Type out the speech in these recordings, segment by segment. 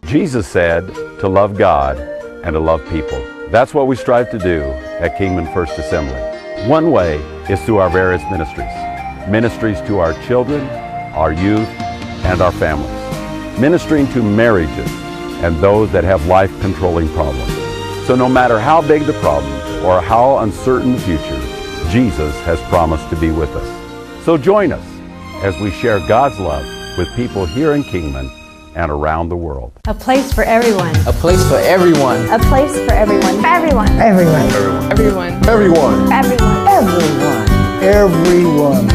Jesus said to love God and to love people. That's what we strive to do at Kingman First Assembly. One way is through our various ministries. Ministries to our children, our youth, and our families. Ministering to marriages and those that have life-controlling problems. So no matter how big the problem or how uncertain the future, Jesus has promised to be with us. So join us as we share God's love with people here in Kingman and around the world. A place for everyone. A place for everyone. A place for everyone. Everyone. Everyone. Everyone. Everyone. Everyone. Everyone. Everyone.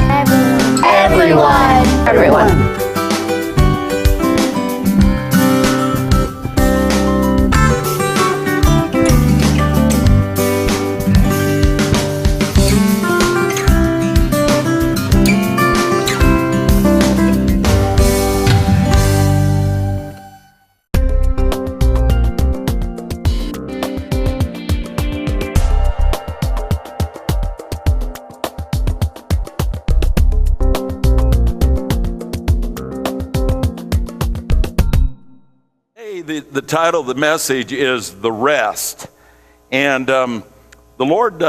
Everyone. Everyone. The title of the message is The Rest. And the Lord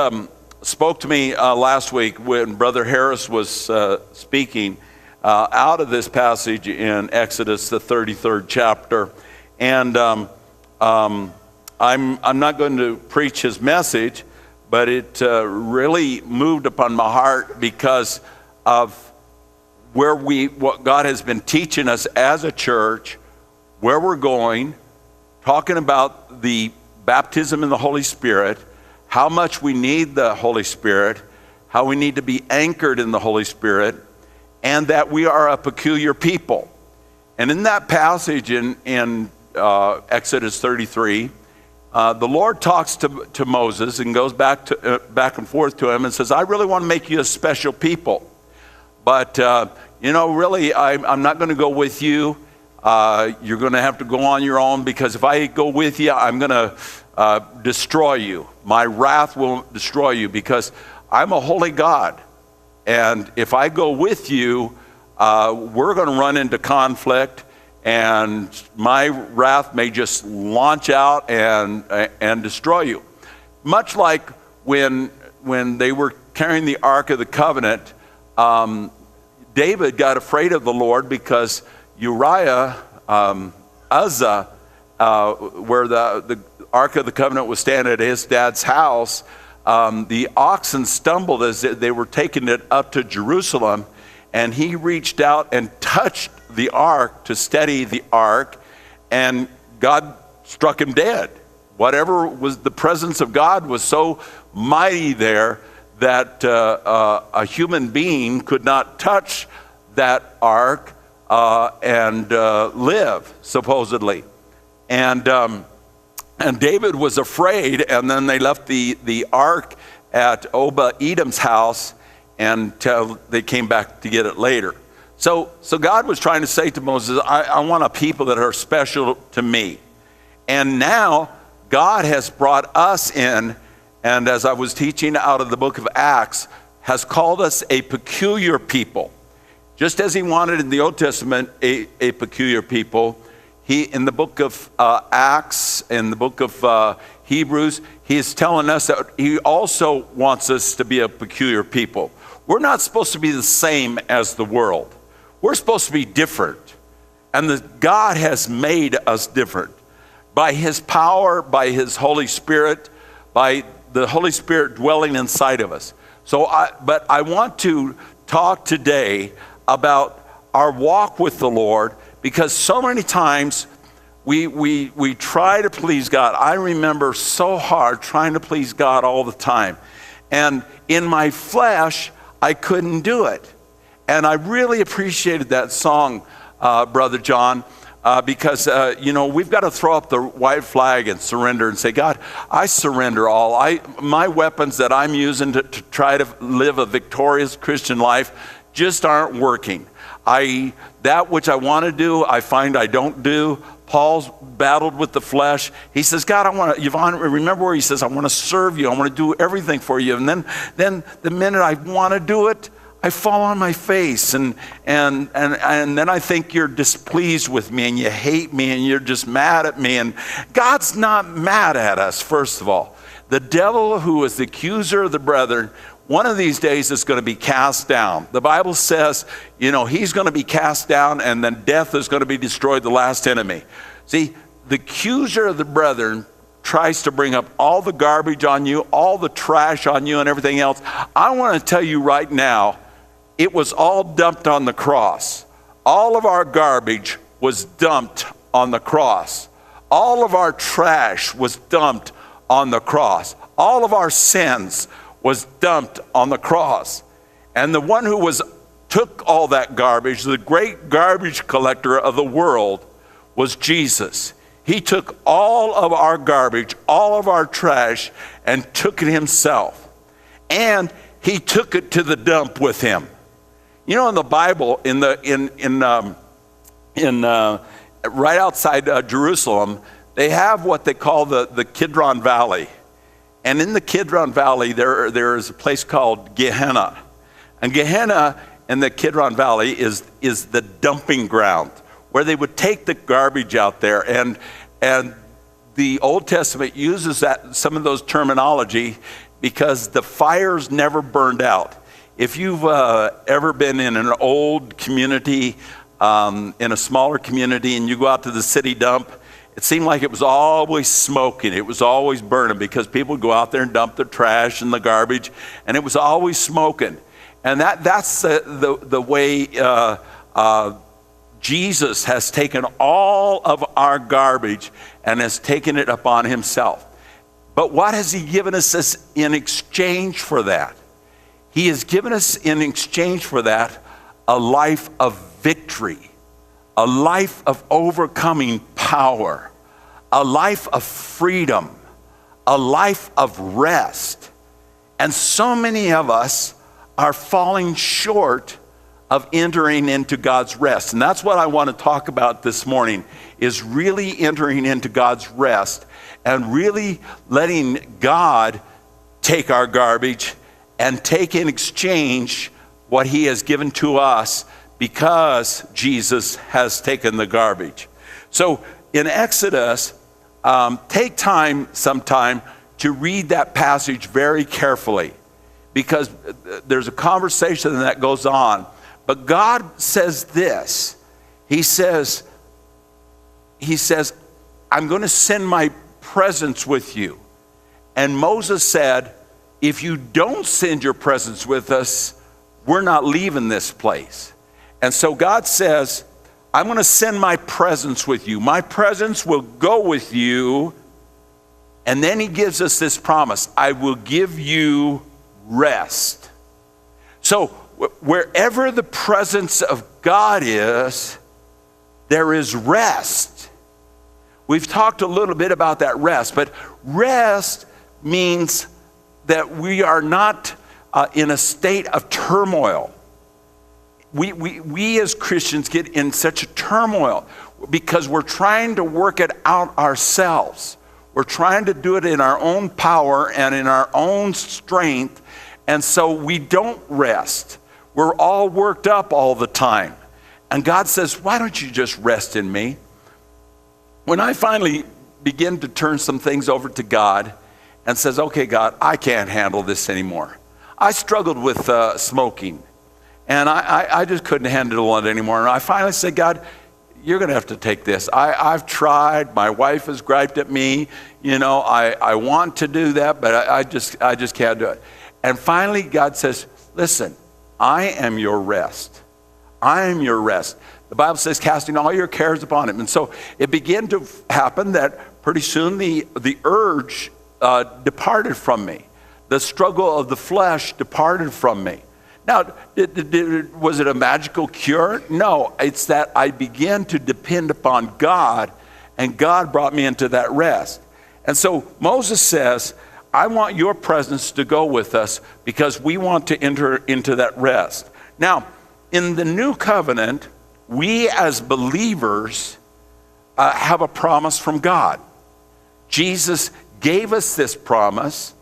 spoke to me last week when Brother Harris was speaking out of this passage in Exodus, the 33rd chapter. And I'm not going to preach his message, but it really moved upon my heart because of what God has been teaching us as a church, where we're going, talking about the baptism in the Holy Spirit, how much we need the Holy Spirit, how we need to be anchored in the Holy Spirit, and that we are a peculiar people. And in that passage in Exodus 33, the Lord talks to Moses and goes back and forth to him and says, I really want to make you a special people. But, really, I'm not going to go with you. You're going to have to go on your own, because if I go with you, I'm going to destroy you. My wrath will destroy you, because I'm a holy God. And if I go with you, we're going to run into conflict, and my wrath may just launch out and destroy you. Much like when they were carrying the Ark of the Covenant, David got afraid of the Lord because Uriah, Uzzah, where the Ark of the Covenant was standing at his dad's house, the oxen stumbled as they were taking it up to Jerusalem, and he reached out and touched the ark to steady the ark, and God struck him dead. Whatever was the presence of God was so mighty there that a human being could not touch that ark and live, supposedly. And David was afraid, and then they left the ark at Obed-Edom's house until they came back to get it later. So God was trying to say to Moses, I want a people that are special to me. And now God has brought us in, and as I was teaching out of the book of Acts, has called us a peculiar people. Just as he wanted in the Old Testament a peculiar people, he, in the book of Acts, in the book of Hebrews, he is telling us that he also wants us to be a peculiar people. We're not supposed to be the same as the world. We're supposed to be different. And God has made us different by his power, by his Holy Spirit, by the Holy Spirit dwelling inside of us. But I want to talk today about our walk with the Lord, because so many times we try to please God. I remember so hard trying to please God all the time. And in my flesh, I couldn't do it. And I really appreciated that song, Brother John, because, we've got to throw up the white flag and surrender and say, God, I surrender all. My weapons that I'm using to try to live a victorious Christian life just aren't working. That which I want to do, I find I don't do. Paul's battled with the flesh. He says, God, remember where he says, I want to serve you. I want to do everything for you. And then the minute I want to do it, I fall on my face. And then I think you're displeased with me and you hate me and you're just mad at me. And God's not mad at us, first of all. The devil, who is the accuser of the brethren, one of these days is going to be cast down. The Bible says, he's going to be cast down, and then death is going to be destroyed, the last enemy. See, the accuser of the brethren tries to bring up all the garbage on you, all the trash on you and everything else. I want to tell you right now, it was all dumped on the cross. All of our garbage was dumped on the cross. All of our trash was dumped on the cross. All of our sins was dumped on the cross. And the one who took all that garbage, the great garbage collector of the world, was Jesus. He took all of our garbage, all of our trash, and took it himself. And he took it to the dump with him. In the Bible, right outside Jerusalem, they have what they call the Kidron Valley. And in the Kidron Valley, there is a place called Gehenna. And Gehenna in the Kidron Valley is the dumping ground where they would take the garbage out there. And the Old Testament uses some of those terminology because the fires never burned out. If you've ever been in an old community, in a smaller community, and you go out to the city dump, it seemed like it was always smoking. It was always burning because people would go out there and dump their trash and the garbage, and it was always smoking. And that's the way Jesus has taken all of our garbage and has taken it upon himself. But what has he given us in exchange for that? He has given us in exchange for that a life of victory, a life of overcoming power, a life of freedom, a life of rest. And so many of us are falling short of entering into God's rest. And that's what I want to talk about this morning, is really entering into God's rest and really letting God take our garbage and take in exchange what he has given to us, because Jesus has taken the garbage. So in Exodus, take time sometime to read that passage very carefully, because there's a conversation that goes on. But God says this. He says, I'm going to send my presence with you. And Moses said, if you don't send your presence with us, we're not leaving this place. And so God says, I'm going to send my presence with you. My presence will go with you. And then he gives us this promise: I will give you rest. So wherever the presence of God is, there is rest. We've talked a little bit about that rest, but rest means that we are not in a state of turmoil. We as Christians get in such a turmoil because we're trying to work it out ourselves. We're trying to do it in our own power and in our own strength, and so we don't rest. We're all worked up all the time. And God says, why don't you just rest in me? When I finally begin to turn some things over to God and says, okay, God, I can't handle this anymore. I struggled with smoking, and I just couldn't handle it anymore. And I finally said, God, you're going to have to take this. I've tried. My wife has griped at me. I want to do that, but I just can't do it. And finally, God says, listen, I am your rest. I am your rest. The Bible says, casting all your cares upon him. And so it began to happen that pretty soon the urge departed from me. The struggle of the flesh departed from me. Now, was it a magical cure? No, it's that I began to depend upon God, and God brought me into that rest. And so Moses says, I want your presence to go with us because we want to enter into that rest. Now, in the new covenant, we as believers have a promise from God. Jesus gave us this promise.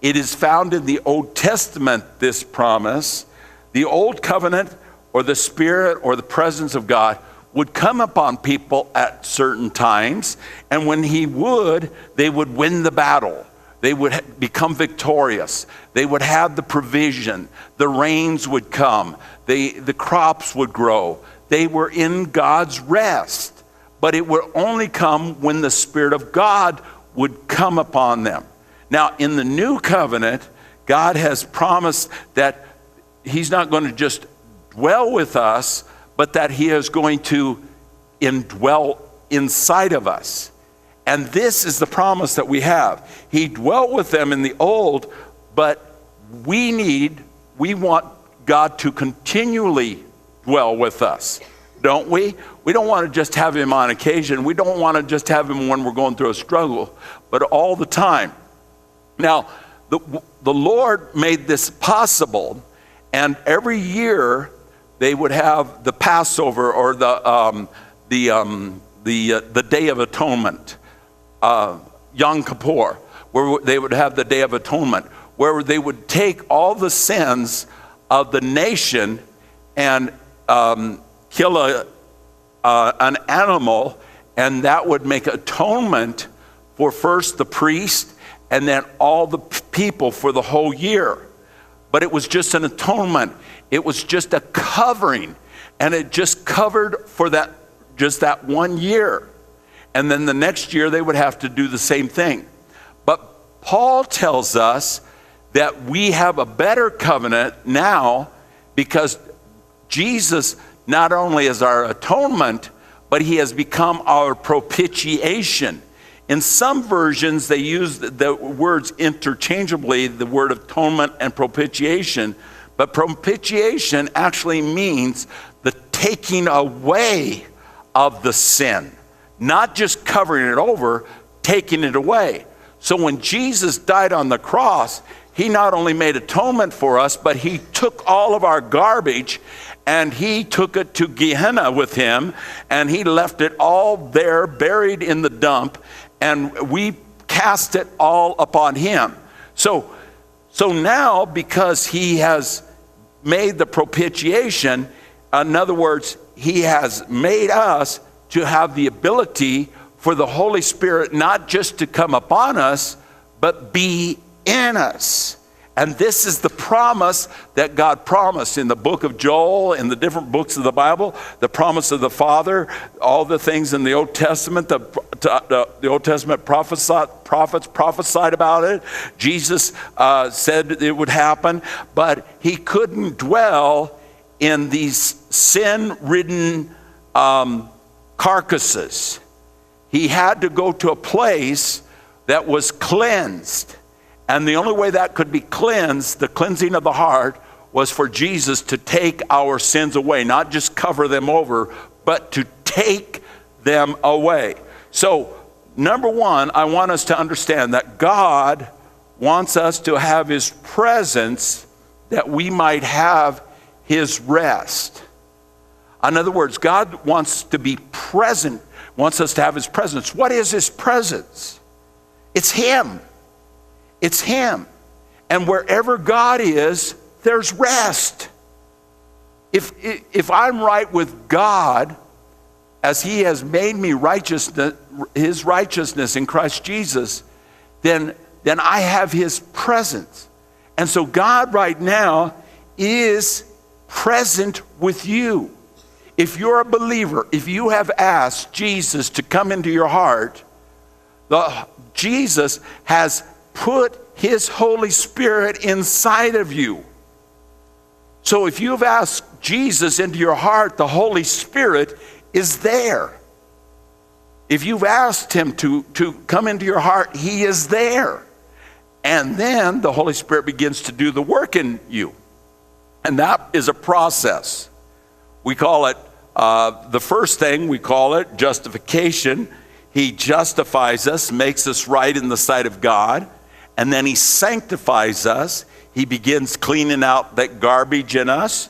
It is found in the Old Testament, this promise. The Old Covenant, or the Spirit or the presence of God, would come upon people at certain times, and when he would, they would win the battle. They would become victorious. They would have the provision. The rains would come. The crops would grow. They were in God's rest, but it would only come when the Spirit of God would come upon them. Now, in the new covenant, God has promised that he's not going to just dwell with us, but that he is going to indwell inside of us. And this is the promise that we have. He dwelt with them in the old, but we want God to continually dwell with us, don't we? We don't want to just have him on occasion. We don't want to just have him when we're going through a struggle, but all the time. Now, the Lord made this possible, and every year they would have the Passover or the Day of Atonement, Yom Kippur, where they would have the Day of Atonement, where they would take all the sins of the nation and kill an animal, and that would make atonement for first the priest and then all the people for the whole year. But it was just an atonement. It was just a covering, and it just covered for that 1 year. And then the next year they would have to do the same thing. But Paul tells us that we have a better covenant now because Jesus not only is our atonement, but he has become our propitiation. In some versions, they use the words interchangeably, the word atonement and propitiation. But propitiation actually means the taking away of the sin. Not just covering it over, taking it away. So when Jesus died on the cross, he not only made atonement for us, but he took all of our garbage and he took it to Gehenna with him, and he left it all there, buried in the dump, and we cast it all upon him. So now, because he has made the propitiation, in other words, he has made us to have the ability for the Holy Spirit not just to come upon us, but be in us. And this is the promise that God promised in the book of Joel, in the different books of the Bible, the promise of the Father, all the things in the Old Testament, the Old Testament prophets prophesied about it. Jesus said it would happen, but he couldn't dwell in these sin-ridden carcasses. He had to go to a place that was cleansed. And the only way that could be cleansed, the cleansing of the heart, was for Jesus to take our sins away, not just cover them over, but to take them away. So, number one, I want us to understand that God wants us to have his presence that we might have his rest. In other words, God wants to be present, wants us to have his presence. What is his presence? It's him. It's him. And wherever God is, there's rest. If I'm right with God, as he has made me righteousness, his righteousness in Christ Jesus, then I have his presence. And so God right now is present with you. if you're a believer, if you have asked Jesus to come into your heart, Jesus has put his Holy Spirit inside of you. So if you've asked Jesus into your heart, the Holy Spirit is there. If you've asked him to come into your heart, he is there. And then the Holy Spirit begins to do the work in you. And that is a process. We call it, the first thing, we call it justification. He justifies us, makes us right in the sight of God. And then he sanctifies us. He begins cleaning out that garbage in us.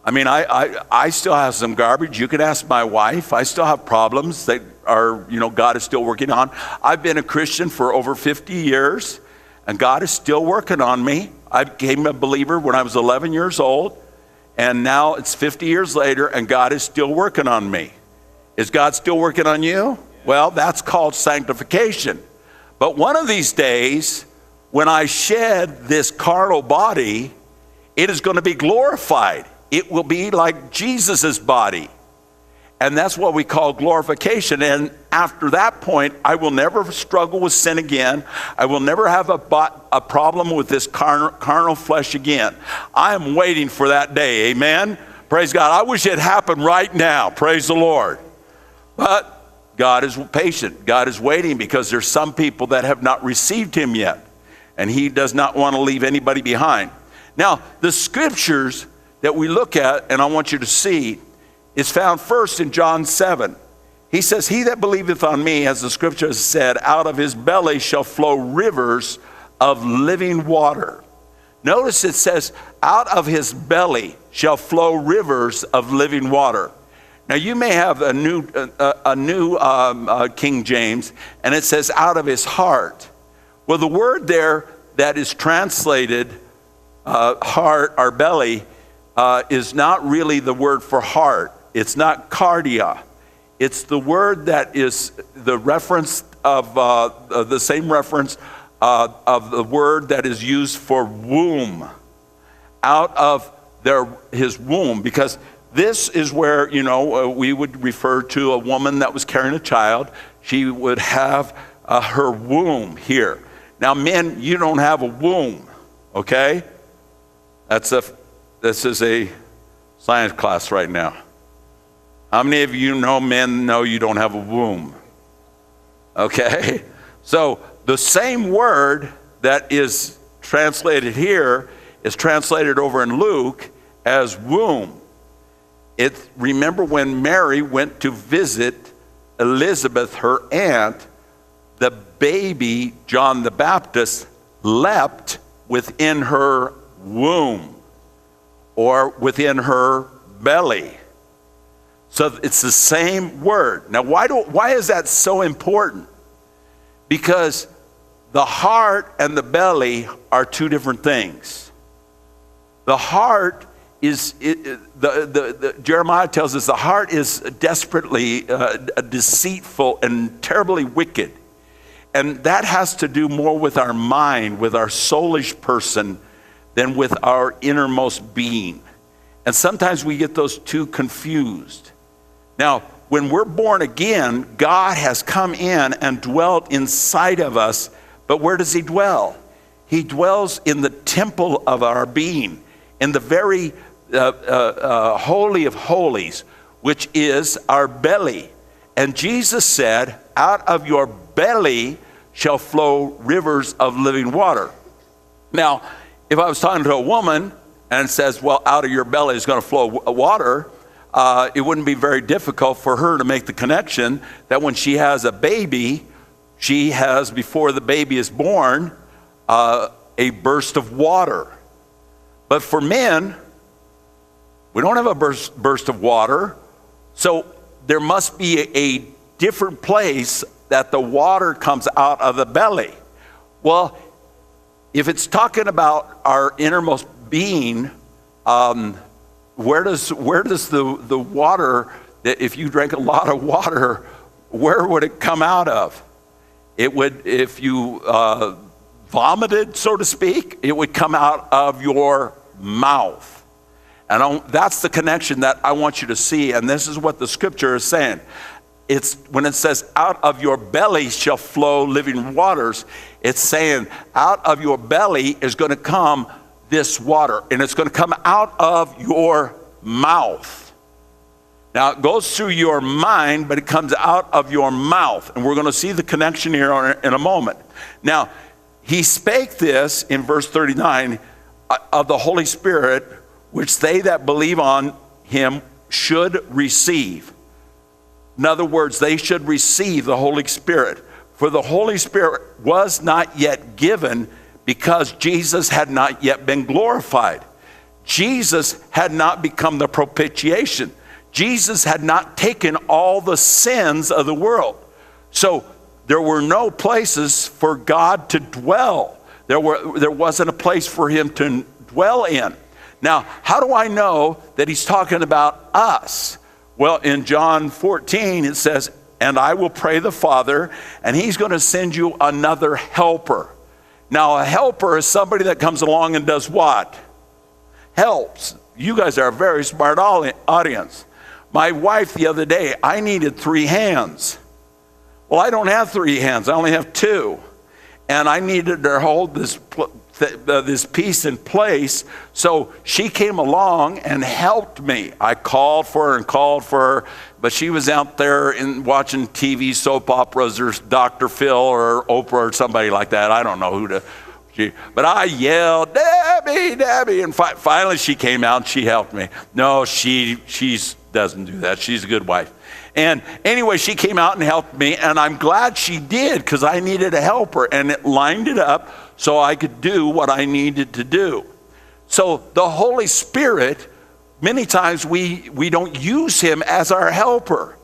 I mean, I still have some garbage. You can ask my wife. I still have problems that are, God is still working on. I've been a Christian for over 50 years, and God is still working on me. I became a believer when I was 11 years old, and now it's 50 years later, and God is still working on me. Is God still working on you? Well, that's called sanctification. But one of these days, when I shed this carnal body, it is going to be glorified. It will be like Jesus's body. And that's what we call glorification. And after that point, I will never struggle with sin again. I will never have a problem with this carnal flesh again. I am waiting for that day. Amen. Praise God. I wish it happened right now. Praise the Lord. But God is patient. God is waiting because there's some people that have not received him yet. And he does not want to leave anybody behind. Now, the scriptures that we look at, and I want you to see, is found first in John 7. He says, he that believeth on me, as the scripture has said, out of his belly shall flow rivers of living water. Notice it says, out of his belly shall flow rivers of living water. Now you may have a new King James, and it says out of his heart. Well, the word there that is translated heart or belly is not really the word for heart. It's not cardia. It's the word that is the reference of the same reference of the word that is used for womb. Out of his womb, because this is where, we would refer to a woman that was carrying a child. She would have her womb here. Now, men, you don't have a womb, okay? This is a science class right now. How many of you men know you don't have a womb? Okay? So the same word that is translated here is translated over in Luke as womb. Remember when Mary went to visit Elizabeth, her aunt, the baby, John the Baptist, leapt within her womb or within her belly. So it's the same word. Now, why is that so important? Because the heart and the belly are two different things. The heart is, Jeremiah tells us the heart is desperately deceitful and terribly wicked. And that has to do more with our mind, with our soulish person, than with our innermost being. And sometimes we get those two confused. Now, when we're born again, God has come in and dwelt inside of us. But where does he dwell? He dwells in the temple of our being, in the very holy of holies, which is our belly. And Jesus said, out of your belly shall flow rivers of living water. Now, if I was talking to a woman and it says, well, out of your belly is going to flow water, it wouldn't be very difficult for her to make the connection that when she has a baby, she has, before the baby is born, a burst of water. But for men, we don't have a burst of water, so there must be a different place that the water comes out of the belly. Well, if it's talking about our innermost being, where does the water, that if you drank a lot of water, where would it come out of? It would, if you vomited, so to speak, it would come out of your mouth. And that's the connection that I want you to see. And this is what the scripture is saying. It's when it says, out of your belly shall flow living waters, it's saying out of your belly is going to come this water, and it's going to come out of your mouth. Now, it goes through your mind, but it comes out of your mouth. And we're going to see the connection here in a moment. Now, he spake this in verse 39 of the Holy Spirit, which they that believe on him should receive. In other words, they should receive the Holy Spirit. For the Holy Spirit was not yet given because Jesus had not yet been glorified. Jesus had not become the propitiation. Jesus had not taken all the sins of the world. So there were no places for God to dwell. There wasn't a place for him to dwell in. Now, how do I know that he's talking about us? Well, in John 14, it says, and I will pray the Father, and he's going to send you another helper. Now, a helper is somebody that comes along and does what? Helps. You guys are a very smart audience. My wife the other day, I needed 3 hands. Well, I don't have 3 hands. I only have 2. And I needed to hold this piece in place, so she came along and helped me. I called for her, but she was out there watching TV soap operas, or Dr. Phil or Oprah or somebody like that. I don't know but I yelled, Debbie, Debbie, and finally she came out and she helped me. No, she doesn't do that. She's a good wife. And anyway, she came out and helped me, and I'm glad she did, because I needed a helper, and it lined it up so I could do what I needed to do. So the Holy Spirit, many times we don't use him as our helper.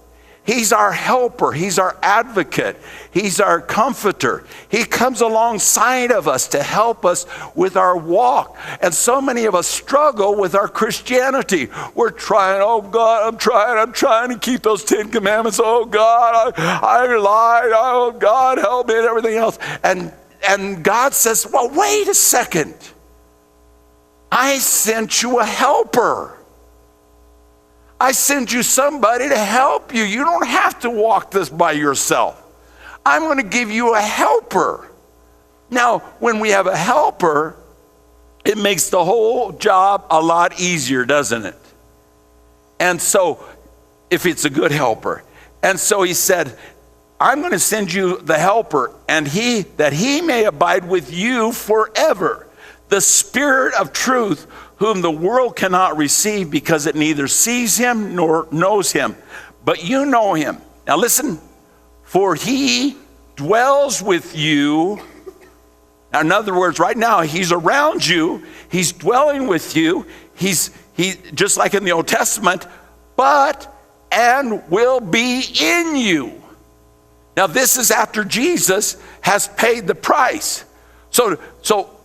He's our helper. He's our advocate. He's our comforter. He comes alongside of us to help us with our walk. And so many of us struggle with our Christianity. We're trying, oh God, I'm trying to keep those 10 commandments. Oh God, I lied. Oh God, help me, and everything else. And God says, well, wait a second. I sent you a helper. I send you somebody to help you. You don't have to walk this by yourself. I'm going to give you a helper. Now, when we have a helper, it makes the whole job a lot easier, doesn't it? And so, if it's a good helper. And so he said, I'm going to send you the helper, and that he may abide with you forever. The Spirit of truth, whom the world cannot receive because it neither sees him nor knows him. But you know him. Now listen, for he dwells with you. Now, in other words, right now he's around you. He's dwelling with you. He just like in the Old Testament, and will be in you. Now this is after Jesus has paid the price. So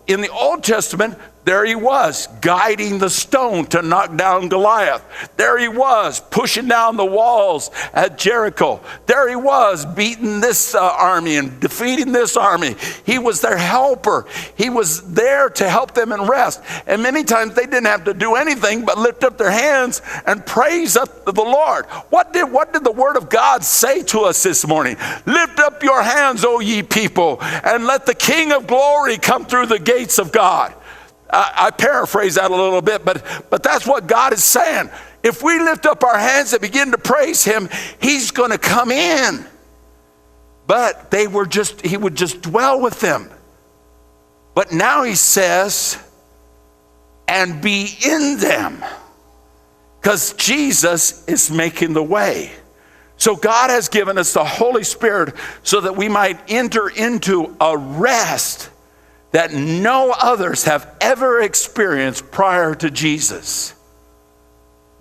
in the Old Testament, there he was, guiding the stone to knock down Goliath. There he was, pushing down the walls at Jericho. There he was, beating this army and defeating this army. He was their helper. He was there to help them in rest. And many times they didn't have to do anything but lift up their hands and praise up the Lord. What did the Word of God say to us this morning? Lift up your hands, O ye people, and let the King of glory come through the gates of God. I paraphrase that a little bit, but that's what God is saying. If we lift up our hands and begin to praise him, he's going to come in. But he would just dwell with them. But now he says, and be in them. Because Jesus is making the way. So God has given us the Holy Spirit so that we might enter into a rest that no others have ever experienced prior to Jesus.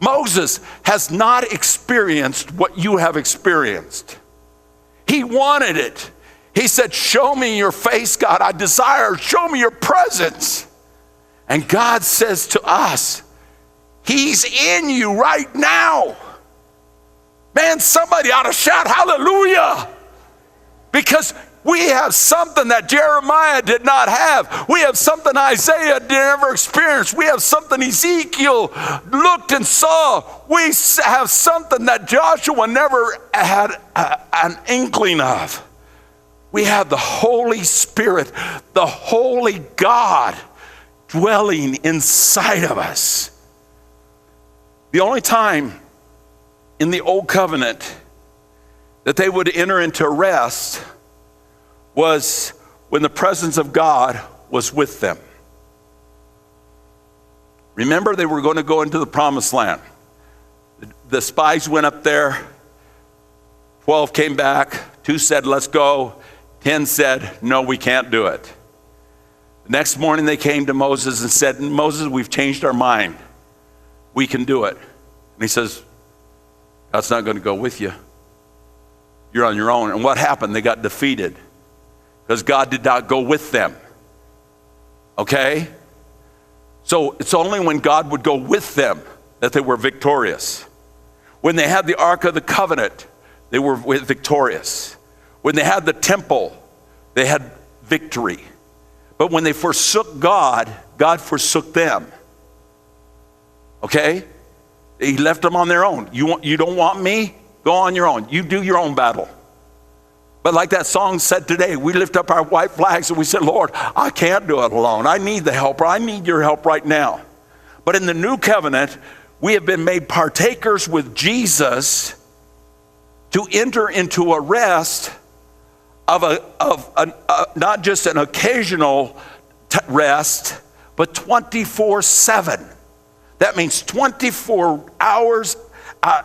Moses has not experienced what you have experienced. He wanted it. He said, show me your face, God. I desire, show me your presence. And God says to us, he's in you right now. Man, somebody ought to shout hallelujah. Because we have something that Jeremiah did not have. We have something Isaiah never experienced. We have something Ezekiel looked and saw. We have something that Joshua never had an inkling of. We have the Holy Spirit, the Holy God dwelling inside of us. The only time in the Old Covenant that they would enter into rest was when the presence of God was with them. Remember, they were going to go into the promised land. The spies went up there. 12 came back. 2 said, let's go. 10 said, no, we can't do it. The next morning they came to Moses and said, Moses, we've changed our mind. We can do it. And he says, God's not going to go with you. You're on your own. And what happened? They got defeated because God did not go with them. Okay? So it's only when God would go with them that they were victorious. When they had the Ark of the Covenant, they were victorious. When they had the temple, they had victory. But when they forsook God, God forsook them. Okay? He left them on their own. You don't want me? Go on your own. You do your own battle. But like that song said today, we lift up our white flags and we said, Lord, I can't do it alone. I need the help, or I need your help right now. But in the new covenant, we have been made partakers with Jesus to enter into a rest of not just an occasional rest, but 24/7. That means 24 hours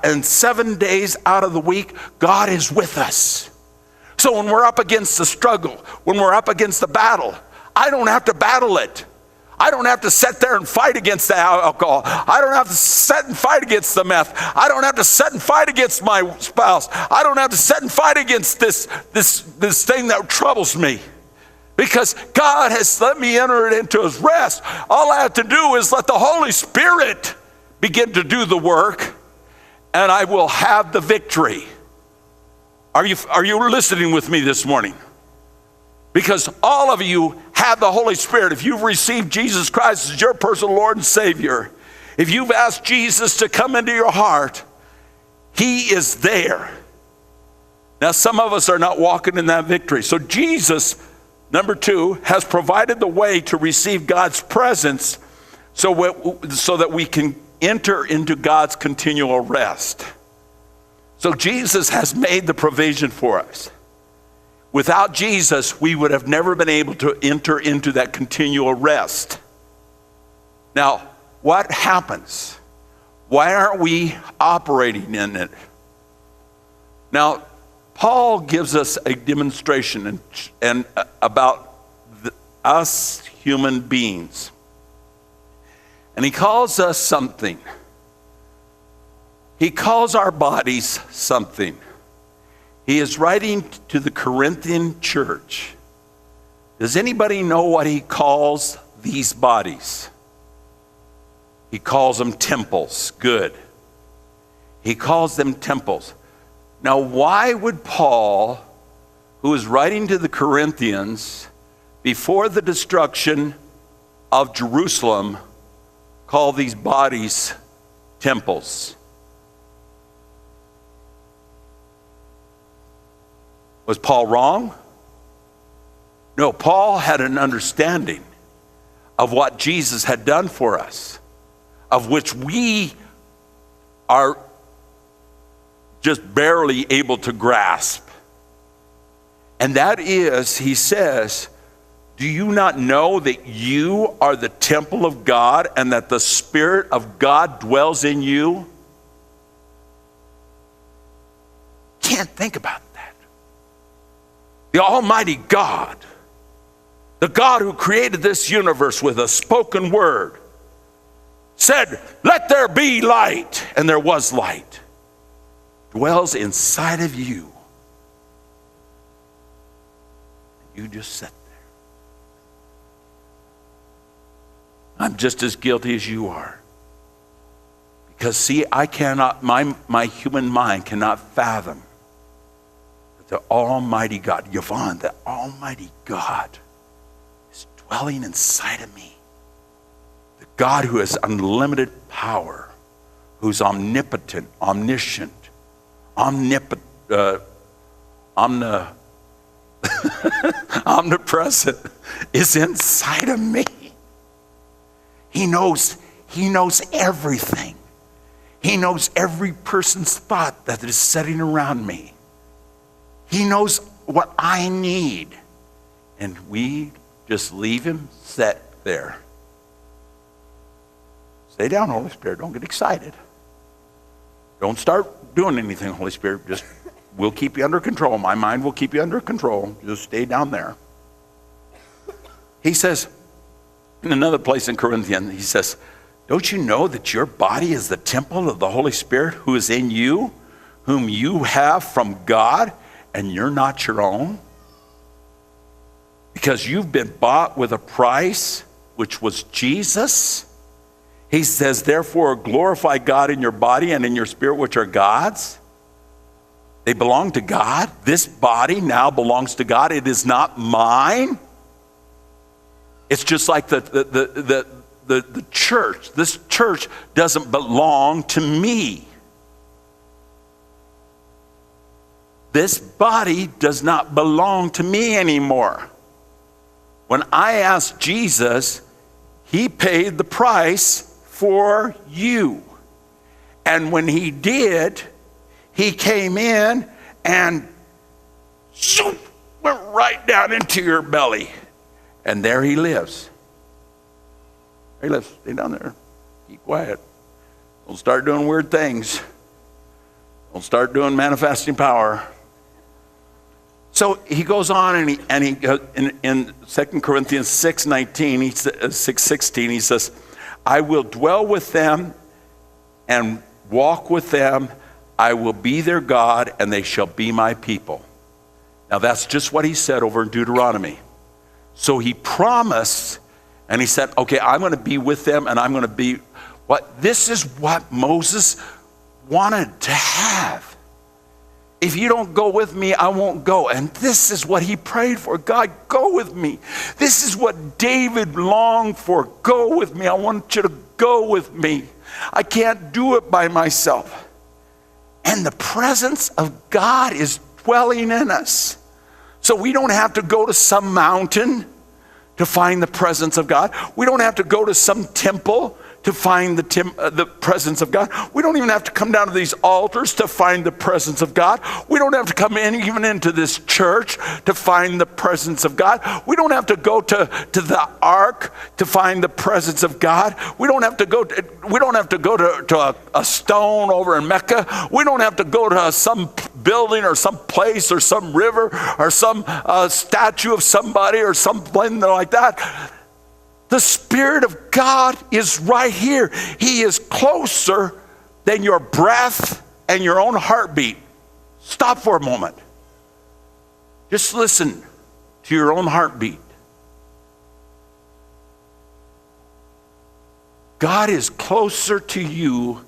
and 7 days out of the week, God is with us. So when we're up against the struggle, when we're up against the battle, I don't have to battle it. I don't have to sit there and fight against the alcohol. I don't have to sit and fight against the meth. I don't have to sit and fight against my spouse. I don't have to sit and fight against this thing that troubles me. Because God has let me enter it into his rest. All I have to do is let the Holy Spirit begin to do the work, and I will have the victory. Are you listening with me this morning? Because all of you have the Holy Spirit. If you've received Jesus Christ as your personal Lord and Savior, if you've asked Jesus to come into your heart, he is there. Now, some of us are not walking in that victory. So Jesus, number 2, has provided the way to receive God's presence so that we can enter into God's continual rest. So Jesus has made the provision for us. Without Jesus, we would have never been able to enter into that continual rest. Now, what happens? Why aren't we operating in it? Now, Paul gives us a demonstration and about us human beings. And he calls us something. He calls our bodies something. He is writing to the Corinthian church. Does anybody know what he calls these bodies? He calls them temples. Good. He calls them temples. Now, why would Paul, who is writing to the Corinthians before the destruction of Jerusalem, call these bodies temples? Was Paul wrong? No, Paul had an understanding of what Jesus had done for us, of which we are just barely able to grasp. And that is, he says, do you not know that you are the temple of God and that the Spirit of God dwells in you? Can't think about that. The Almighty God, the God who created this universe with a spoken word, said, let there be light, and there was light, dwells inside of you. You just sit there. I'm just as guilty as you are. Because see, I cannot, my human mind cannot fathom the Almighty God, Yvonne, the Almighty God is dwelling inside of me. The God who has unlimited power, who's omnipotent, omniscient, omnipresent, is inside of me. He knows everything. He knows every person's thought that is sitting around me. He knows what I need. And we just leave him set there. Stay down, Holy Spirit. Don't get excited. Don't start doing anything, Holy Spirit. Just, we'll keep you under control. My mind will keep you under control. Just stay down there. He says, in another place in Corinthians, he says, don't you know that your body is the temple of the Holy Spirit who is in you, whom you have from God, and you're not your own? Because you've been bought with a price, which was Jesus. He says, therefore, glorify God in your body and in your spirit, which are God's. They belong to God. This body now belongs to God. It is not mine. It's just like the church. This church doesn't belong to me. This body does not belong to me anymore. When I asked Jesus, he paid the price for you. And when he did, he came in and went right down into your belly. And there he lives. There he lives. Stay down there. Keep quiet. Don't start doing weird things. Don't start doing manifesting power. So he goes on and he in 2 Corinthians 6:16, he says, I will dwell with them and walk with them. I will be their God and they shall be my people. Now that's just what he said over in Deuteronomy. So he promised and he said, okay, I'm going to be with them and I'm going to be what? This is what Moses wanted to have. If you don't go with me, I won't go. And this is what he prayed for. God, go with me. This is what David longed for. Go with me. I want you to go with me. I can't do it by myself. And the presence of God is dwelling in us. So we don't have to go to some mountain to find the presence of God. We don't have to go to some temple to find the presence of God. We don't even have to come down to these altars to find the presence of God. We don't have to come in even into this church to find the presence of God. We don't have to go to the ark to find the presence of God. We don't have to go to a stone over in Mecca. We don't have to go to some building or some place or some river or some statue of somebody or something like that. The Spirit of God is right here. He is closer than your breath and your own heartbeat. Stop for a moment. Just listen to your own heartbeat. God is closer to you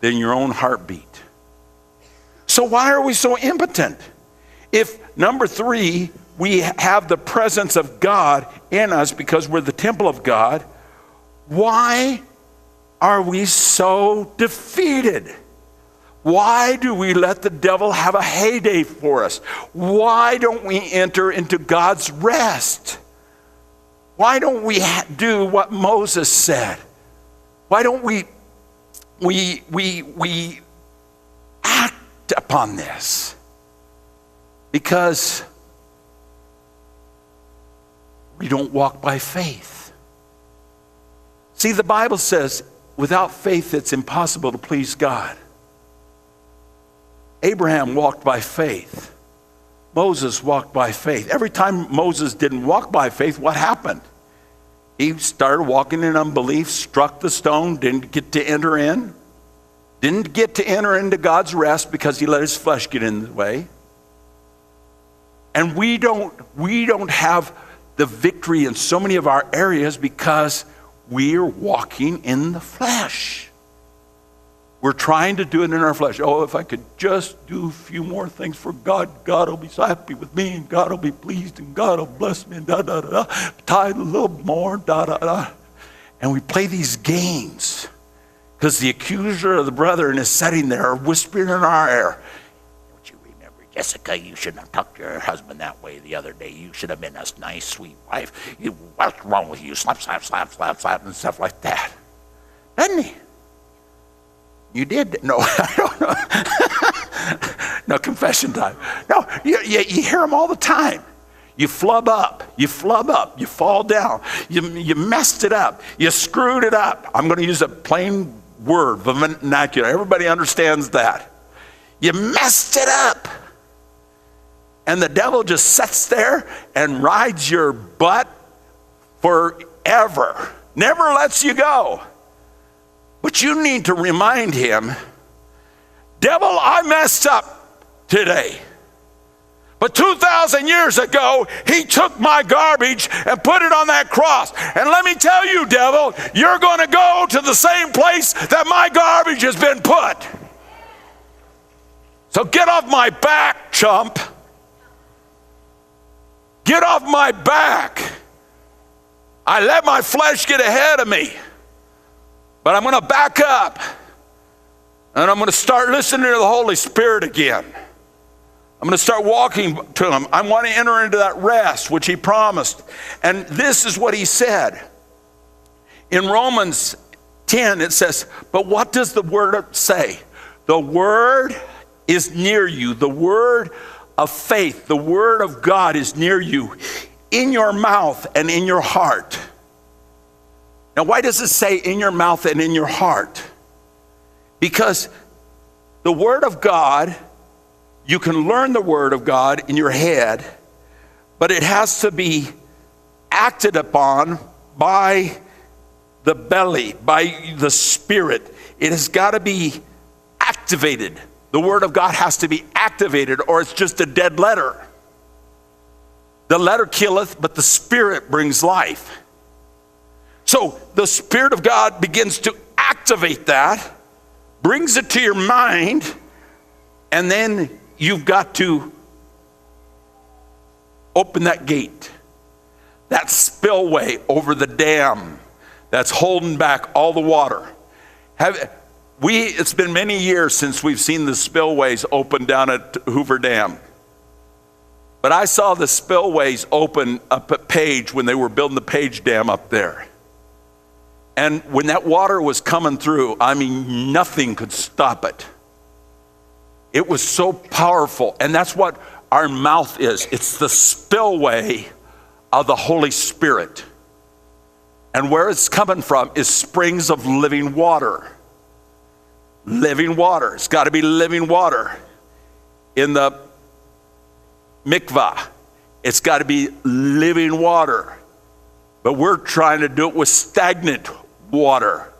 than your own heartbeat. So why are we so impotent? If, number 3, we have the presence of God in us because we're the temple of God, why are we so defeated? Why do we let the devil have a heyday for us? Why don't we enter into God's rest? Why don't we do what Moses said? Why don't we act upon this? Because we don't walk by faith. See, the Bible says, without faith, it's impossible to please God. Abraham walked by faith. Moses walked by faith. Every time Moses didn't walk by faith, what happened? He started walking in unbelief, struck the stone, didn't get to enter in. Didn't get to enter into God's rest because he let his flesh get in the way. And we don't have the victory in so many of our areas because we're walking in the flesh. We're trying to do it in our flesh. Oh, if I could just do a few more things for God, God will be so happy with me, and God will be pleased, and God will bless me, and da-da-da-da. Tithe a little more, da-da-da. And we play these games because the accuser of the brethren is sitting there whispering in our ear. Don't you remember, Jessica, you shouldn't have talked to your husband that way the other day. You should have been a nice, sweet wife. What's wrong with you? Slap, slap, slap, slap, slap, and stuff like that. Doesn't he? You did? No, I don't know. No, confession time. No, you hear them all the time. You flub up, you fall down, you messed it up, you screwed it up. I'm going to use a plain word, vernacular. Everybody understands that. You messed it up. And the devil just sits there and rides your butt forever. Never lets you go. But you need to remind him, devil, I messed up today. But 2,000 years ago, he took my garbage and put it on that cross. And let me tell you, devil, you're going to go to the same place that my garbage has been put. So get off my back, chump. Get off my back. I let my flesh get ahead of me. But I'm going to back up. And I'm going to start listening to the Holy Spirit again. I'm going to start walking to him. I want to enter into that rest which he promised. And this is what he said. In Romans 10, it says, but what does the word say? The word is near you. The word of faith, the word of God is near you, in your mouth and in your heart. Now, why does it say in your mouth and in your heart? Because the word of God, you can learn the word of God in your head, but it has to be acted upon by the belly, by the spirit. It has got to be activated. The word of God has to be activated, or it's just a dead letter. The letter killeth, but the spirit brings life. So the Spirit of God begins to activate that, brings it to your mind, and then you've got to open that gate, that spillway over the dam that's holding back all the water. It's been many years since we've seen the spillways open down at Hoover Dam. But I saw the spillways open up at Page when they were building the Page Dam up there. And when that water was coming through, I mean, nothing could stop it. It was so powerful. And that's what our mouth is. It's the spillway of the Holy Spirit. And where it's coming from is springs of living water. Living water. It's got to be living water. In the mikvah, it's got to be living water. But we're trying to do it with stagnant water.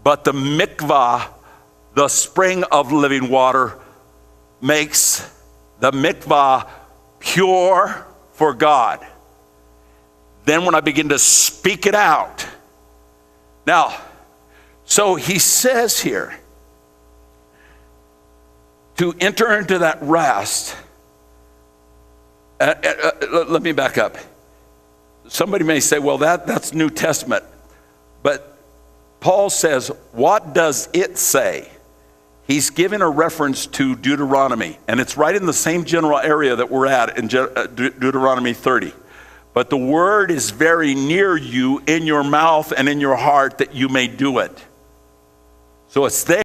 But the mikvah, the spring of living water, makes the mikvah pure for God. Then when I begin to speak it out. Now, so he says here, to enter into that rest, let me back up. Somebody may say, well, that's New Testament. But Paul says, what does it say? He's giving a reference to Deuteronomy, and it's right in the same general area that we're at in Deuteronomy 30. But the word is very near you, in your mouth and in your heart, that you may do it. So it's there.